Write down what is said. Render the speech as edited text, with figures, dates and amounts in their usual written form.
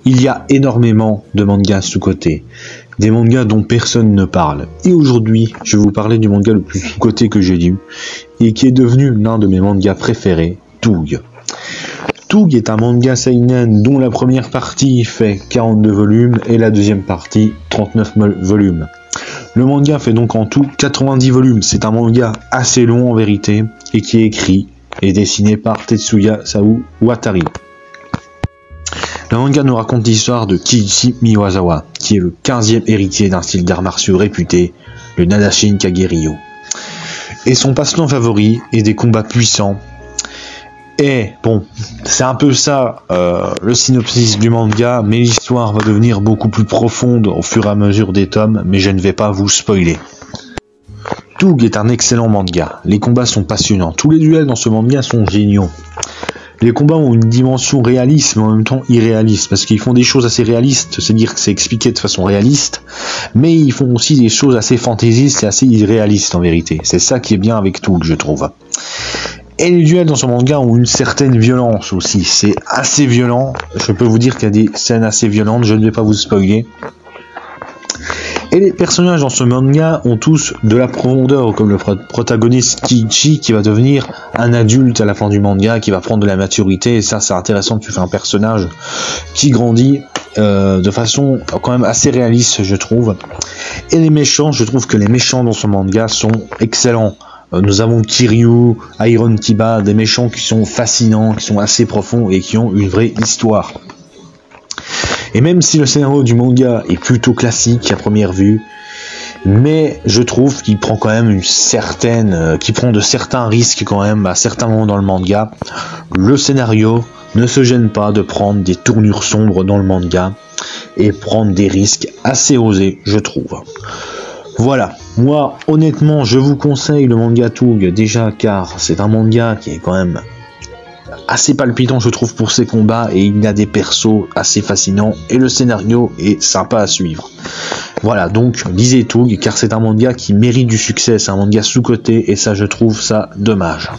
Il y a énormément de mangas sous-cotés, des mangas dont personne ne parle. Et aujourd'hui, je vais vous parler du manga le plus sous-coté que j'ai lu, et qui est devenu l'un de mes mangas préférés, Toug. Toug est un manga seinen dont la première partie fait 42 volumes et la deuxième partie 39 volumes. Le manga fait donc en tout 90 volumes. C'est un manga assez long en vérité et qui est écrit et dessiné par Tetsuya Watari. Le manga nous raconte l'histoire de Kiichi Miyazawa, qui est le 15e héritier d'un style d'arts martiaux réputé, le Nadashin Kage-ryo. Et son passe-temps favori est des combats puissants. Et bon, c'est un peu ça le synopsis du manga, mais l'histoire va devenir beaucoup plus profonde au fur et à mesure des tomes, mais je ne vais pas vous spoiler. Toug est un excellent manga, les combats sont passionnants, tous les duels dans ce manga sont géniaux. Les combats ont une dimension réaliste, mais en même temps irréaliste, parce qu'ils font des choses assez réalistes, c'est-à-dire que c'est expliqué de façon réaliste, mais ils font aussi des choses assez fantaisistes et assez irréalistes en vérité. C'est ça qui est bien avec Toug, je trouve. Et les duels dans ce manga ont une certaine violence aussi, c'est assez violent, je peux vous dire qu'il y a des scènes assez violentes, je ne vais pas vous spoiler. Et les personnages dans ce manga ont tous de la profondeur, comme le protagoniste Kiichi qui va devenir un adulte à la fin du manga, qui va prendre de la maturité, et ça c'est intéressant, tu fais un personnage qui grandit de façon quand même assez réaliste je trouve. Et les méchants, je trouve que les méchants dans ce manga sont excellents. Nous avons Kiryu, Iron Kiba, des méchants qui sont fascinants, qui sont assez profonds et qui ont une vraie histoire. Et même si le scénario du manga est plutôt classique à première vue, mais je trouve qu'il prend quand même qu'il prend de certains risques quand même à certains moments dans le manga. Le scénario ne se gêne pas de prendre des tournures sombres dans le manga et prendre des risques assez osés, je trouve. Voilà, moi honnêtement je vous conseille le manga Toug déjà car c'est un manga qui est quand même assez palpitant je trouve pour ses combats et il y a des persos assez fascinants et le scénario est sympa à suivre. Voilà, donc lisez Toug car c'est un manga qui mérite du succès, c'est un manga sous-coté et ça je trouve ça dommage.